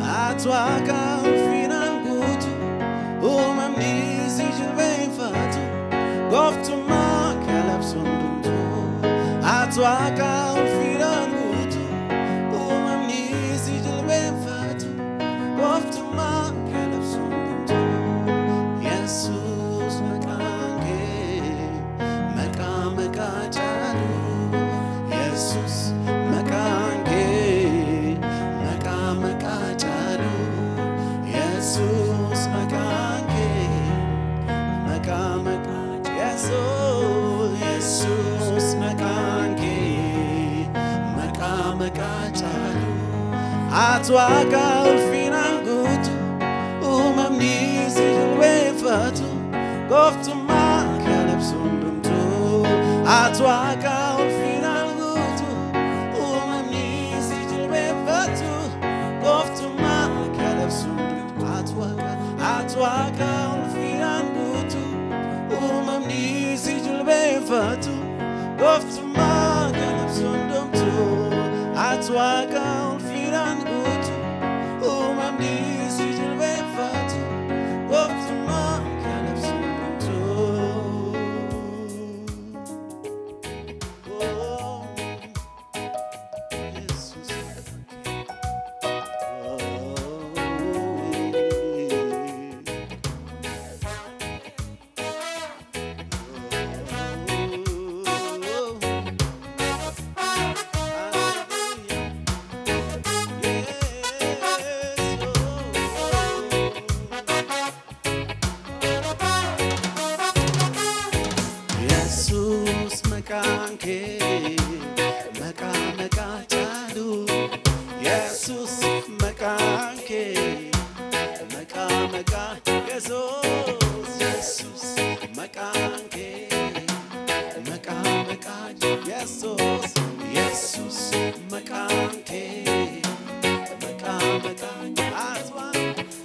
Atwaka finangutu umamni sijilbe fatu goftu ma kalab sunduntu Atwaka finangutu umamni sijilbe fatu goftu ma kalab sunduntu Jesus makange makamajalu Jesus makange makamajalu Jesus makange Jesus makange makamajalu Atwaka finangutu umamni sijilbe fatu goftu ma kalab sunduntu Atwaka finangutu umamni sijilbe fatu goftu ma kalab sunduntu Atwaka finangutu umamni sijilbe fatu goftu ma kalab sunduntu Atwaka finangutu umamni sijilbe fatu goftu ma kalab sunduntu Oh Jesus Jesus makanke makamajalu Jesus makanke makamaja Jesus makanke makamaja Jesus makanke makamaja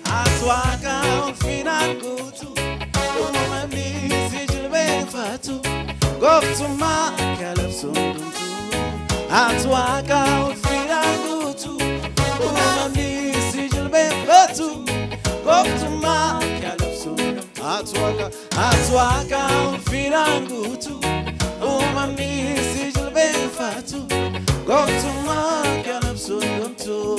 Atwaka finangutu umamni sijilbe fatu goftu ma kalab sunduntu Atwaka finangutu umamni sijilbe fatu goftu ma kalab sunduntu Atwaka finangutu umamni sijilbe fatu goftu ma kalab sunduntu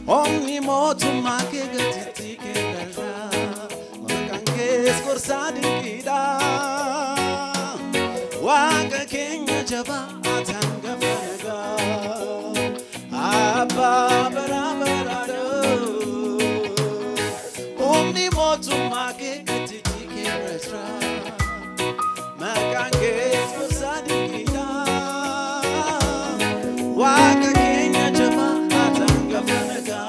Omni motu makega titike gaja makange skorsadi kida waka kenya jaba atanga fanaga abba barabara Omni motu makega titike gaja makange skorsadi kida waka kenya jaba atanga fanaga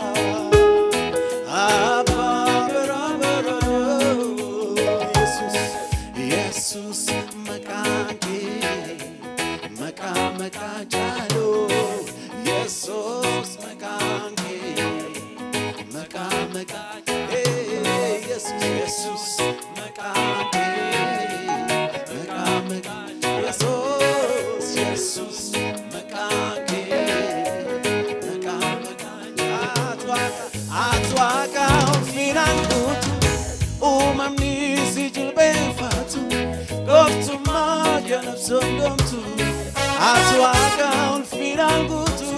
Jesus makange makamajalu Jesus makange makamaja Jesus makange uumamni si jilbeenfatu gooftummaa galabsoon dhumtu ati waaqa ulfinaan guutu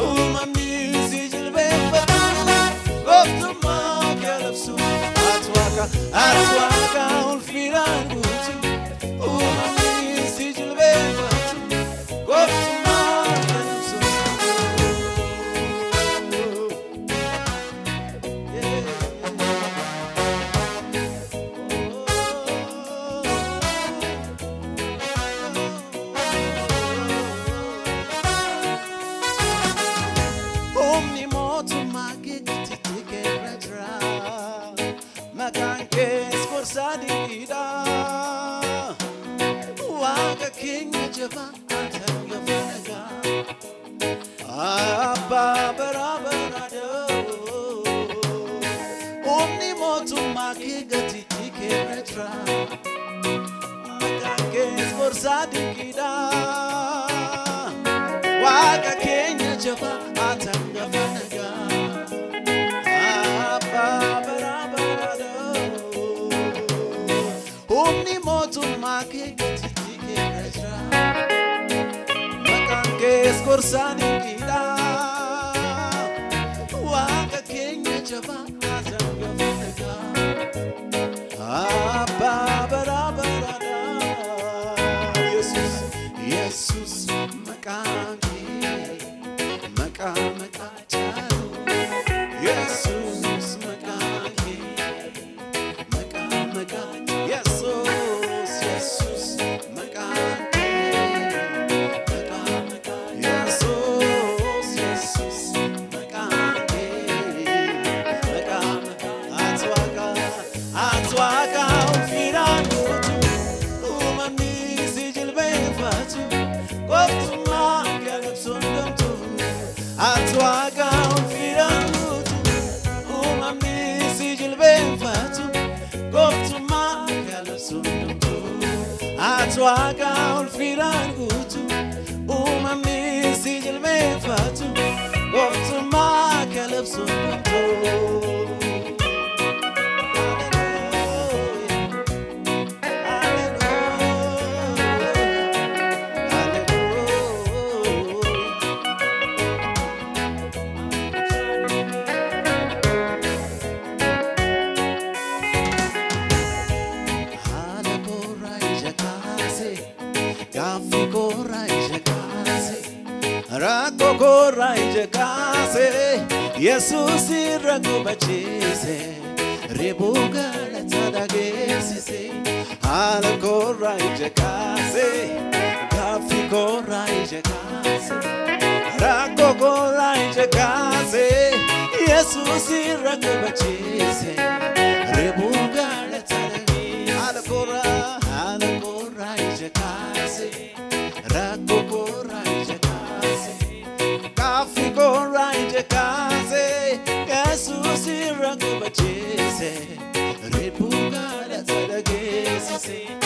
uumamni si jilbeenfatu gooftummaa galabsoon ati waaqa ulfinaan guutu uumamni si jilbeenfatu gooftummaa galabsoon Sadida Waga King Java Atangafanaga Abba Barabarado Omni Motu Maki Gatiti Retra Maganges for Sadida Waga King Java Atangafanaga Abba Omni motu make titike retra Makange skorsani kida Waka Kenya java azanga vanaga Abba barabarada Jesus makange Maka charu Jesus makange Maka Jesus, Makante, Jesus, Makante, Atwaka, Ufiranutu, Umami, Sijil Benfatu, Goptuma, Galapsundamtu, Atwaka, Ufiranutu, Umami, Sijil Benfatu, Goptuma, Galapsundamtu. Atwaga ulfiran gutu umami sijil mefatu goftuma kalabsunto Rako koraije kase Jesus irako bachise rebuga la tadagese hala koraije kase kafi koraije kase rako koraije kase Jesus irako bachise rebuga la tadagese hala koraije kase rako koraije Fico right kaze Jesus irako bachese rebuga la tadagese